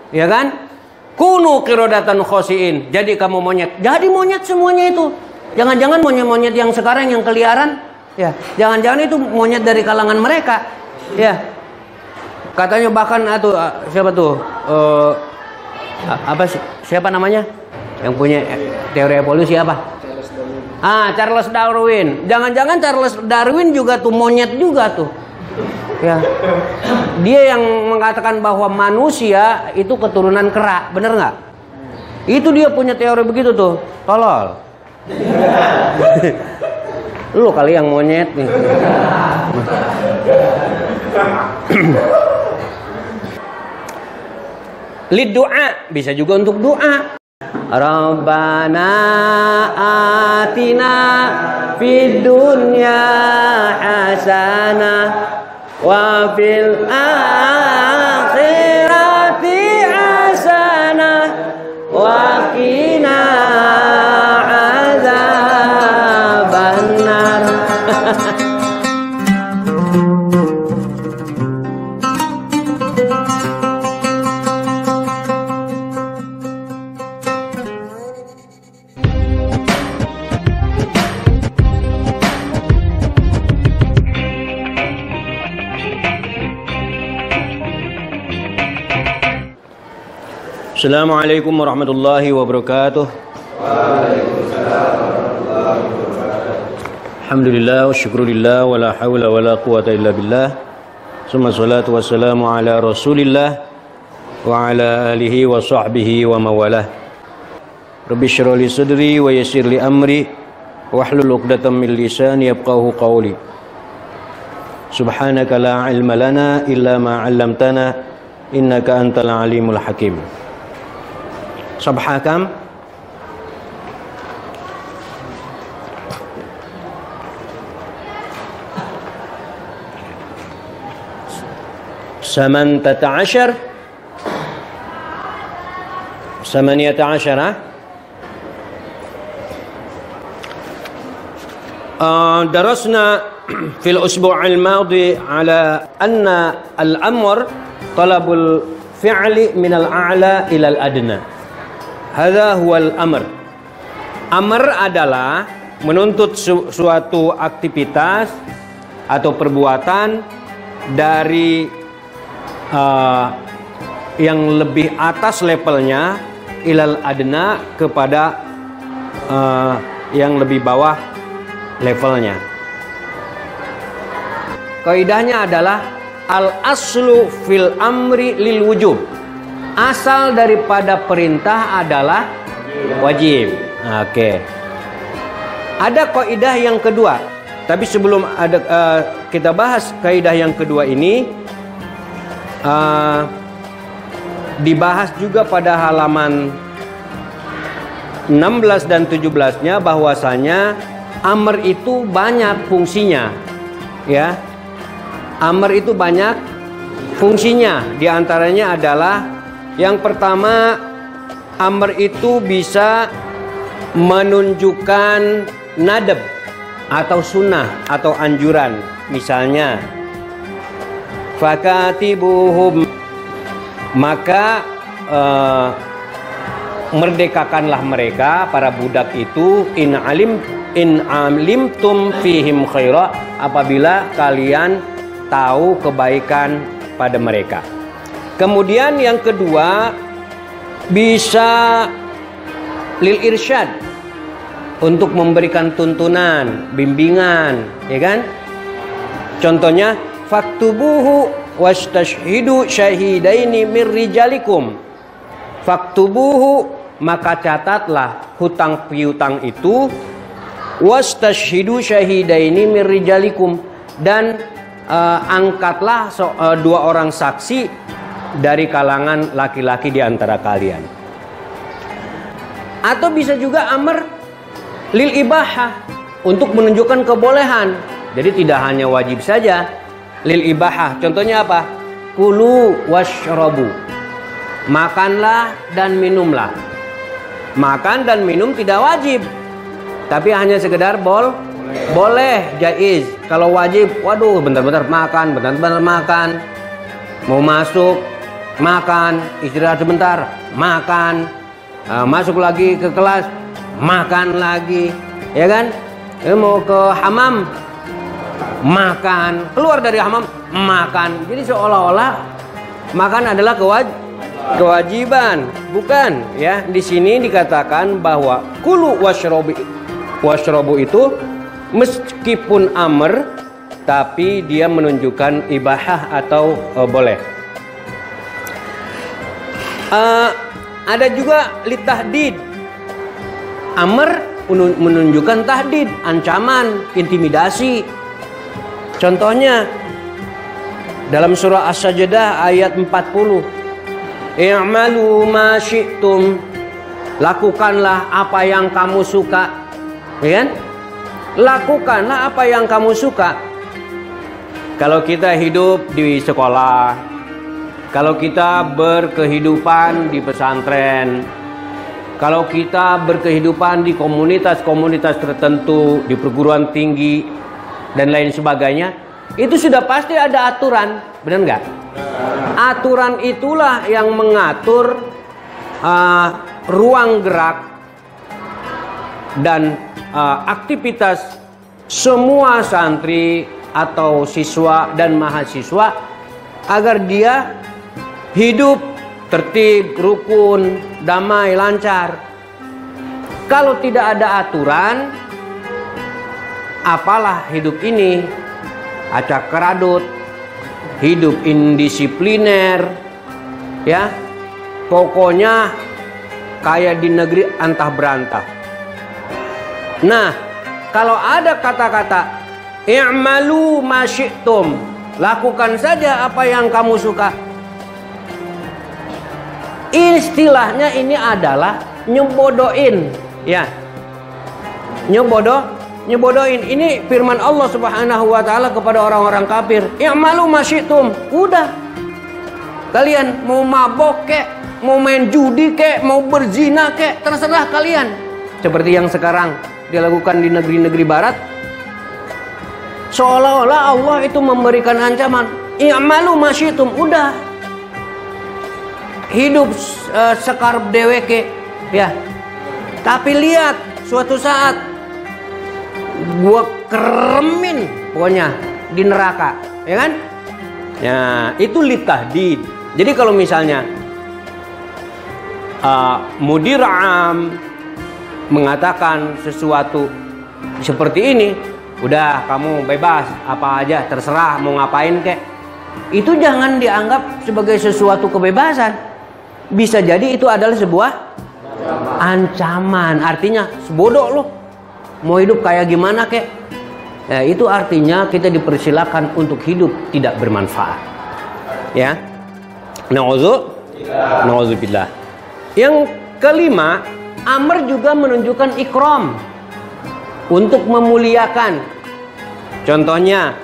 ya kan? Kunu qiradatan khosiin. Jadi kamu monyet. Jadi monyet semuanya itu. Jangan-jangan monyet-monyet yang sekarang yang keliaran, ya, jangan-jangan itu monyet dari kalangan mereka, ya. Katanya bahkan siapa tuh? Siapa namanya? Yang punya teori evolusi apa? Charles Darwin. Jangan-jangan Charles Darwin juga tuh monyet juga tuh. Ya. Dia yang mengatakan bahwa manusia itu keturunan kera, bener nggak? Itu dia punya teori begitu tuh. Tolol. Lu kali yang monyet nih. Lid doa, bisa juga untuk doa. Rabbana atina fid dunya hasanah wa fil akhirati hasanah wa qina adzabannar. Assalamualaikum warahmatullahi wabarakatuh. Waalaikumsalam warahmatullahi wabarakatuh. Alhamdulillah wa syukurillah wa la hawla wa la quwata illa billah. Summa salatu wassalamu ala rasulillah wa ala alihi wa sahbihi wa mawalah. Rabbi shrah li sadri wa yassir li amri wahlul 'uqdatam min lisani yafqahu qawli. Subhanaka la ilma lana illa ma 'allamtana innaka antal alimul hakim. Subhakam. Samantata ashar. Samaniyata ashara. درسنا في الأسبوع الماضي على أن الأمر طلب الفعل من الأعلى إلى الأدنى. Hadza huwal amr. Amr adalah menuntut suatu aktivitas atau perbuatan dari yang lebih atas levelnya ilal adna kepada yang lebih bawah levelnya. Kaidahnya adalah al aslu fil amri lil wujub. Asal daripada perintah adalah wajib. Oke. Ada kaidah yang kedua. Tapi sebelum kita bahas kaidah yang kedua ini, dibahas juga pada halaman 16 dan 17-nya bahwasanya amr itu banyak fungsinya. Ya. Amr itu banyak fungsinya. Di antaranya adalah yang pertama, amr itu bisa menunjukkan nadab atau sunnah atau anjuran. Misalnya, fakatibuhum, maka merdekakanlah mereka, para budak itu, in alimtum fihim khaira, apabila kalian tahu kebaikan pada mereka. Kemudian yang kedua, bisa lil irsyad, untuk memberikan tuntunan, bimbingan, ya kan? Contohnya, faktubuhu wastashhidu syahidaini mir rijalikum. Faktubuhu, maka catatlah hutang piutang itu, wastashhidu syahidaini mir rijalikum, dan angkatlah dua orang saksi dari kalangan laki-laki di antara kalian. Atau bisa juga amr lil ibahah, untuk menunjukkan kebolehan. Jadi tidak hanya wajib saja, lil ibahah. Contohnya apa? Kulu washrabu, makanlah dan minumlah. Makan dan minum tidak wajib, tapi hanya sekedar boleh, jaiz. Kalau wajib, waduh, bentar-bentar makan, bentar-bentar makan. Mau masuk makan, istirahat sebentar, makan, masuk lagi ke kelas, makan lagi, ya kan? Mau ke hamam, makan, keluar dari hamam, makan. Jadi seolah-olah makan adalah kewajiban, bukan ya. Di sini dikatakan bahwa kulu washrobu itu meskipun amr, tapi dia menunjukkan ibahah atau boleh. Ada juga litahdid. Amr menunjukkan tahdid, ancaman, intimidasi. Contohnya dalam surah As-Sajdah ayat 40. I'malu ma syi'tum. Lakukanlah apa yang kamu suka. Ya kan? Lakukanlah apa yang kamu suka. Kalau kita hidup di sekolah, kalau kita berkehidupan di pesantren, kalau kita berkehidupan di komunitas-komunitas tertentu, di perguruan tinggi dan lain sebagainya, itu sudah pasti ada aturan, benar nggak? Aturan itulah yang mengatur ruang gerak dan aktivitas semua santri atau siswa dan mahasiswa agar dia hidup tertib, rukun, damai, lancar. Kalau tidak ada aturan, apalah hidup ini? Acak keradut, hidup indisipliner, ya. Pokoknya kayak di negeri antah berantah. Nah, kalau ada kata-kata i'malu ma syi'tum, lakukan saja apa yang kamu suka. Istilahnya ini adalah nyebodohin, ya. Nyebodohin. Ini firman Allah Subhanahu wa taala kepada orang-orang kafir. I'malu ma syi'tum. Udah. Kalian mau mabok kek, mau main judi kek, mau berzina kek, terserah kalian. Seperti yang sekarang dilakukan di negeri-negeri barat. Seolah-olah Allah itu memberikan ancaman. I'malu ma syi'tum. Udah. Hidup sekarep deweke, ya. Tapi lihat suatu saat gua keremin pokoknya di neraka, ya kan? Ya, itu litahdid. Jadi kalau misalnya mudir am mengatakan sesuatu seperti ini, udah kamu bebas apa aja terserah mau ngapain kek. Itu jangan dianggap sebagai sesuatu kebebasan. Bisa jadi itu adalah sebuah ancaman. Artinya sebodoh loh, mau hidup kayak gimana kek. Nah, itu artinya kita dipersilakan untuk hidup tidak bermanfaat, ya. Na'udzubillah. Yang kelima, amr juga menunjukkan ikram, untuk memuliakan. Contohnya,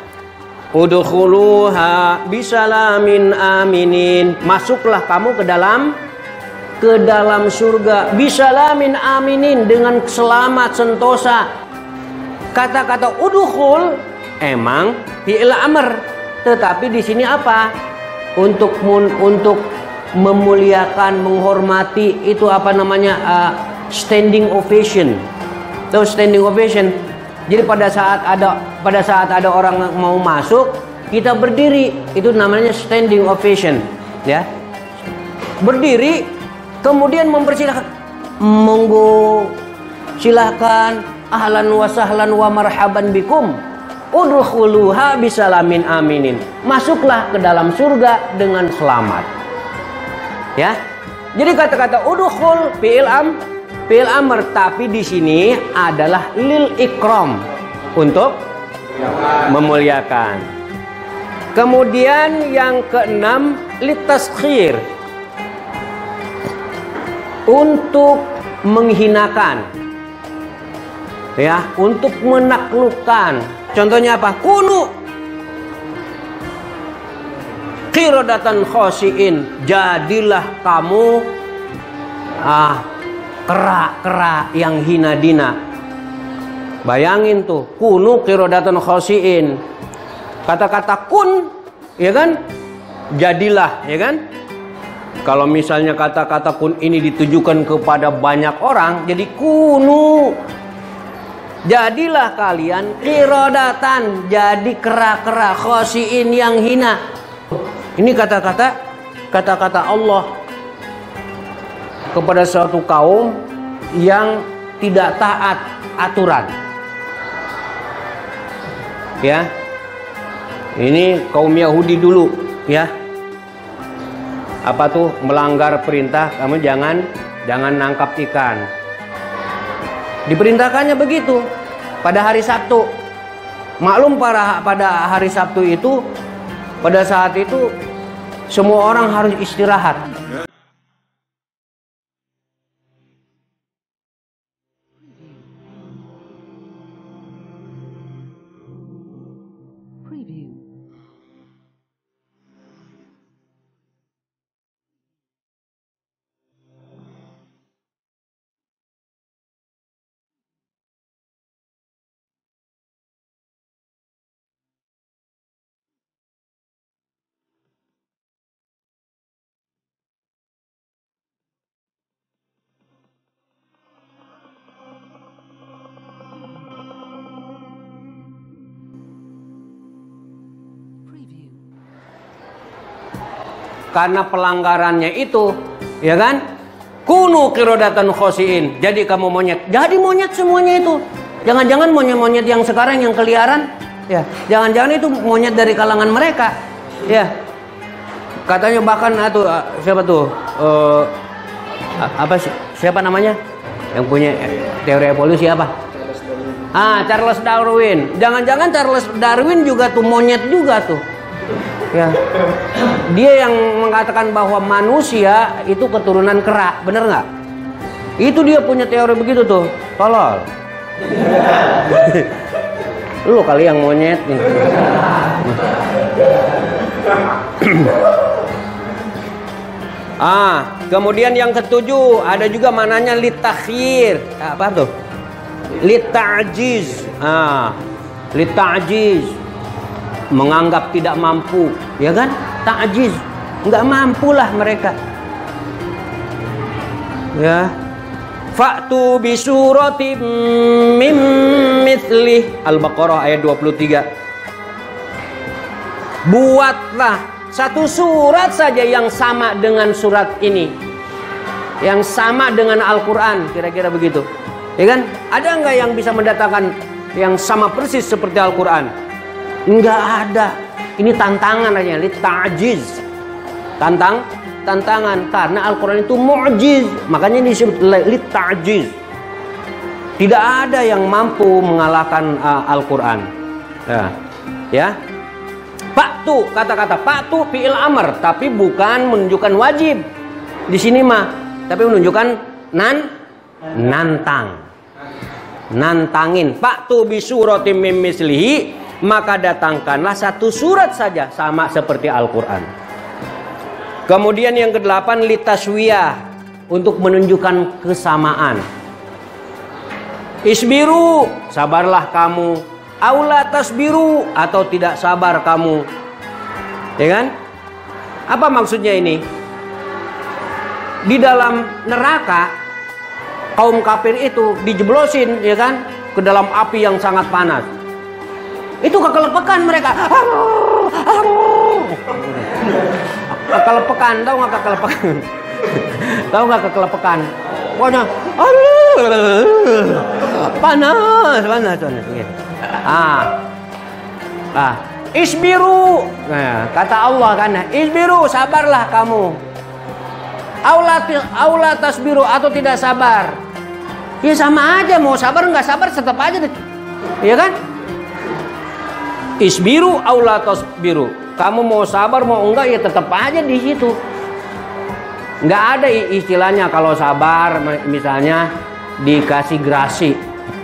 udkhuluha bisalamin aminin. Masuklah kamu ke dalam surga bisalamin aminin, dengan selamat sentosa. Kata-kata udkhul emang fi'il amr, tetapi di sini apa? Untuk memuliakan, menghormati, itu apa namanya? Standing ovation. Tahu standing ovation? Jadi pada saat ada orang mau masuk, kita berdiri, itu namanya standing ovation, ya. Berdiri, kemudian mempersilahkan, monggo, silakan, ahlan wa sahlan wa marhaban bikum, udkhuluha bisalamin aminin. Masuklah ke dalam surga dengan selamat, ya. Jadi kata-kata udkhul fi'il amr, tapi di sini adalah lil ikram, untuk memuliakan. Kemudian yang keenam, litaskhir, untuk menghinakan, ya, untuk menaklukkan. Contohnya apa? Kunu qiradatan khasiin, jadilah kamu kera-kera yang hina dina. Bayangin tuh, kunu qiradatan khasiin. Kata-kata kun, ya kan? Jadilah, ya kan? Kalau misalnya kata-kata kun ini ditujukan kepada banyak orang, jadi kunu. Jadilah kalian qiradatan, jadi kera-kera khosiin yang hina. Ini kata-kata Allah kepada suatu kaum yang tidak taat aturan. Ya. Ini kaum Yahudi dulu, ya. Apa tuh, melanggar perintah, kamu jangan nangkap ikan. Diperintahkannya begitu pada hari Sabtu. Maklum pada hari Sabtu itu, pada saat itu semua orang harus istirahat. Karena pelanggarannya itu, ya kan? Kunu qiradatan khosiin. Jadi kamu monyet. Jadi monyet semuanya itu. Jangan-jangan monyet-monyet yang sekarang yang keliaran, ya. Jangan-jangan itu monyet dari kalangan mereka, ya. Katanya bahkan siapa tuh? Siapa namanya? Yang punya teori evolusi apa? Charles Darwin. Jangan-jangan Charles Darwin juga tuh monyet juga tuh. Ya, dia yang mengatakan bahwa manusia itu keturunan kera, bener nggak? Itu dia punya teori begitu tuh, tolol. Lu kali yang monyet nih. Kemudian yang ketujuh ada juga mananya litakhir. Apa tuh? Lita'jiz. Lita'jiz. Menganggap tidak mampu, ya kan? Ta'jiz, nggak mampulah mereka. Ya. Fa'tu bi suratin mim mithlih. Al-Baqarah ayat 23. Buatlah satu surat saja yang sama dengan surat ini, yang sama dengan Al-Quran, kira-kira begitu, ya kan? Ada nggak yang bisa mendatangkan yang sama persis seperti Al-Quran? Enggak ada. Ini tantangan aja, ta'jiz. Tantangan karena Al-Quran itu mu'jiz. Makanya disebut ta'jiz. Tidak ada yang mampu mengalahkan Al-Quran. Ya. Fa'tu, kata-kata fa'tu fi'il amr, tapi bukan menunjukkan wajib. Di sini mah, tapi menunjukkan nantang. Nantangin. Fa'tu bi suratim mim mislihi, maka datangkanlah satu surat saja sama seperti Al-Quran. Kemudian yang ke-8 litaswiyah, untuk menunjukkan kesamaan. Isbiru, sabarlah kamu. Aula tasbiru, atau tidak sabar kamu. Ya kan? Apa maksudnya ini? Di dalam neraka, kaum kafir itu dijeblosin, ya kan, ke dalam api yang sangat panas. Itu kekelepekan mereka. Kekelepekan, tahu nggak kekelepekan? Tahu nggak kekelepekan? Pokoknya, panas. Isbiru. Nah, kata Allah kan, isbiru, sabarlah kamu. Aula tasbiru, atau tidak sabar. Ya sama aja, mau sabar nggak sabar tetap aja, ya kan? Isbiru aula tasbiru. Kamu mau sabar mau enggak ya tetap aja di situ. Nggak ada istilahnya kalau sabar misalnya dikasih grasi,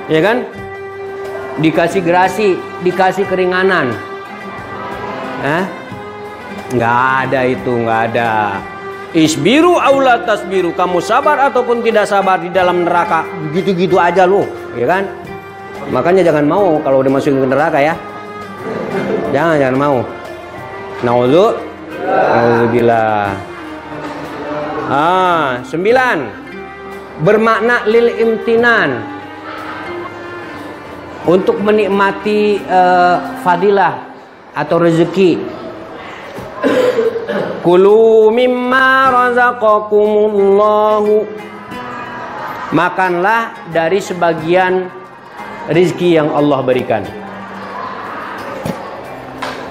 ya kan? Dikasih grasi, dikasih keringanan. Nggak ada itu, nggak ada. Isbiru aula tasbiru. Kamu sabar ataupun tidak sabar di dalam neraka, gitu-gitu aja loh, ya kan? Makanya jangan mau kalau udah masuk ke neraka ya. Jangan mau. Nauzubillah. 9. Bermakna lil imtinan, untuk menikmati fadilah atau rezeki. Kulu mimma razaqakumullahu, makanlah dari sebagian rezeki yang Allah berikan.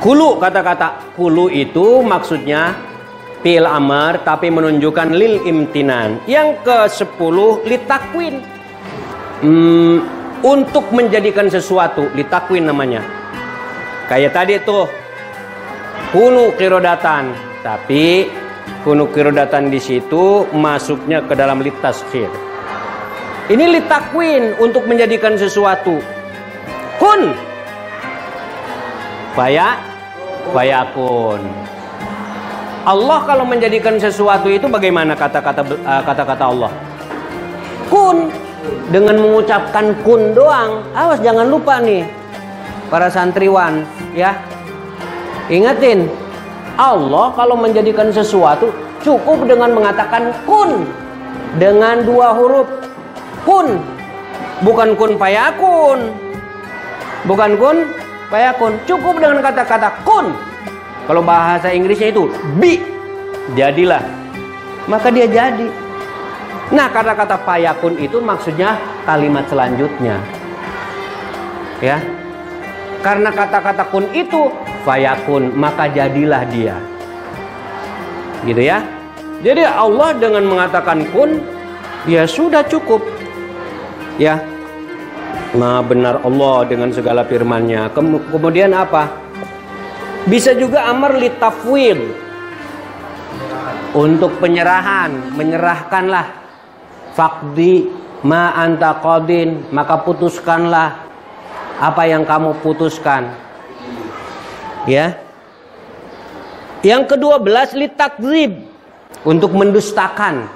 Kulu, kata-kata kulu itu maksudnya fi'il amr tapi menunjukkan lil imtinan. Yang ke-10 litakwin, untuk menjadikan sesuatu, litakwin namanya. Kayak tadi tuh kunu qirodatan, tapi kunu qirodatan di situ masuknya ke dalam litaskhir. Ini litakwin, untuk menjadikan sesuatu. Kun fayakun. Allah kalau menjadikan sesuatu itu bagaimana kata-kata Allah? Kun, dengan mengucapkan kun doang. Awas jangan lupa nih para santriwan ya. Ingatin, Allah kalau menjadikan sesuatu cukup dengan mengatakan kun dengan 2 huruf kun, bukan kun fayakun, bukan kun fayakun, cukup dengan kata-kata kun. Kalau bahasa Inggrisnya itu be, jadilah, maka dia jadi. Nah, kata-kata fayakun itu maksudnya kalimat selanjutnya ya. Karena kata-kata kun itu fayakun, maka jadilah dia. Gitu ya. Jadi Allah dengan mengatakan kun, ya sudah cukup. Ya. Maha benar Allah dengan segala firman-Nya. Kemudian apa? Bisa juga amar litafwid, untuk penyerahan, menyerahkanlah. Faqdi ma anta qadin, maka putuskanlah apa yang kamu putuskan. Ya. Yang ke-12 litakdzib, untuk mendustakan.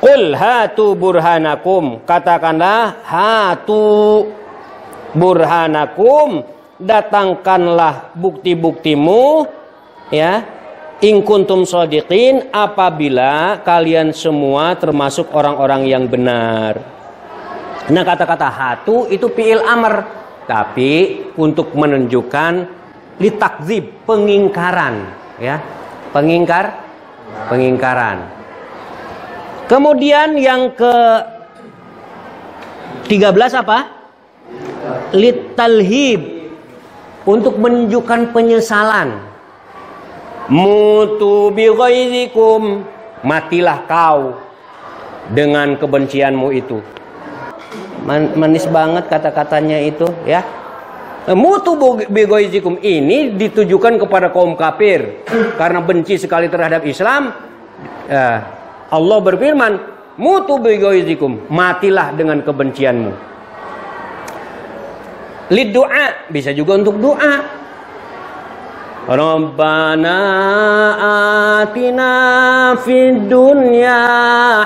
Qul hatu burhanakum, katakanlah hatu burhanakum, datangkanlah bukti-buktimu ya. In kuntum shadiqin, apabila kalian semua termasuk orang-orang yang benar. Nah, kata-kata hatu itu fi'il amr, tapi untuk menunjukkan litakdzib, pengingkaran ya. Pengingkaran. Kemudian yang ke-13 apa? Litalhib, untuk menunjukkan penyesalan. Mutu bi ghaizikum, matilah kau dengan kebencianmu itu. Manis banget kata-katanya itu ya. Mutu bi ghaizikum ini ditujukan kepada kaum kafir karena benci sekali terhadap Islam. Allah berfirman, mutu bi ghaizikum, matilah dengan kebencianmu. Lid doa, bisa juga untuk doa. Rabbana atina fid dunya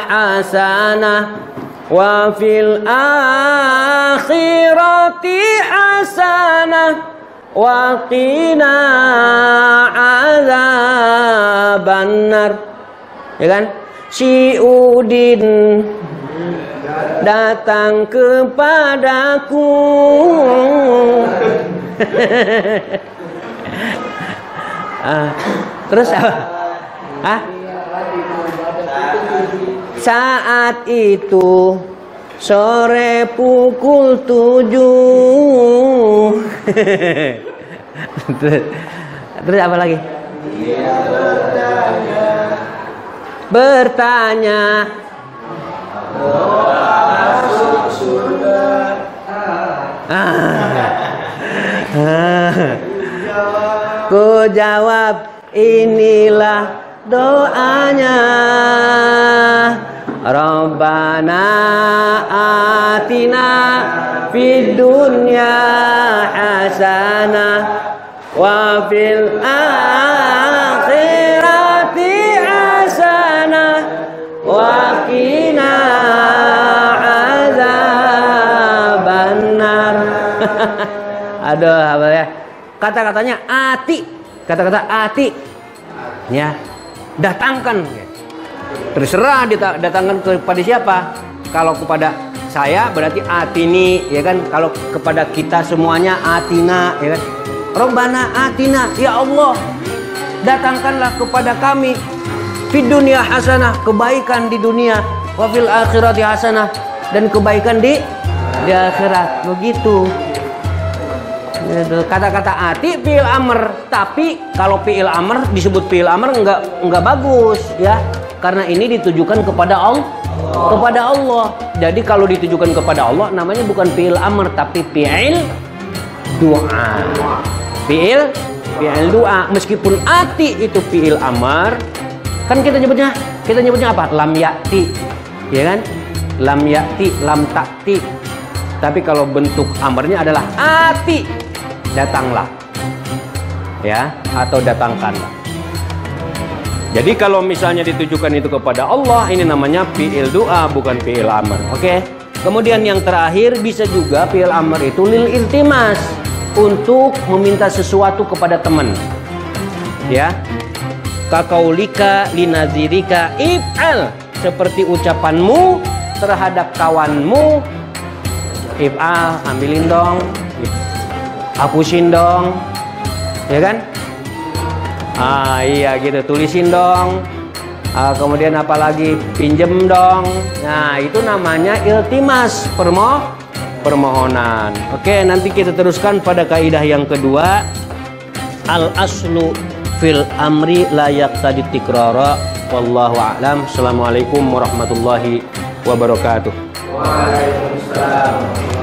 hasanah wa fil akhirati hasanah wa qina azabannar. Ya kan? Si Udin datang kepadaku. Terus apa? Saat itu sore pukul 7. Terus apa lagi? Bertanya. Ku jawab, inilah doanya. Rabbana atina fid dunya hasanah wa fil akhirati hasanah wa qina azabannar. Aduh, apa ya? Kata-katanya ati, kata-kata ati, ya, datangkan. Terserah datangkan kepada siapa. Kalau kepada saya berarti atini, ya kan? Kalau kepada kita semuanya atina, ya kan? Robbana atina, ya Allah, datangkanlah kepada kami fid dunya hasanah, kebaikan di dunia, wa fil akhirati hasanah, dan kebaikan di akhirat. Begitu. Kata-kata ati fi'il amr, tapi kalau fi'il amr disebut fi'il amr enggak bagus ya, karena ini ditujukan kepada Allah. Jadi kalau ditujukan kepada Allah namanya bukan fi'il amr tapi fi'il doa. Fi'il doa. Meskipun ati itu fi'il amr, kan kita nyebutnya apa? Lam ya'ti, ya kan? Lam ya'ti, lam ta'ti. Tapi kalau bentuk amarnya adalah ati, datanglah, ya, atau datangkanlah. Jadi kalau misalnya ditujukan itu kepada Allah, ini namanya fi'il doa, bukan fi'il amr. Oke. Kemudian yang terakhir, bisa juga fi'il amr itu lil iltimas, untuk meminta sesuatu kepada teman. Ya. Kakaulika linazirika if'al, seperti ucapanmu terhadap kawanmu, if'al, ambilin dong, hapusin dong, ya kan? Iya gitu, tulisin dong. Kemudian apalagi, pinjem dong. Nah, itu namanya iltimas, permohonan. Oke, nanti kita teruskan pada kaidah yang kedua. Al aslu fil amri la yaqtadi tikrara. Wallahu a'lam. Assalamualaikum warahmatullahi wabarakatuh. Waalaikumsalam.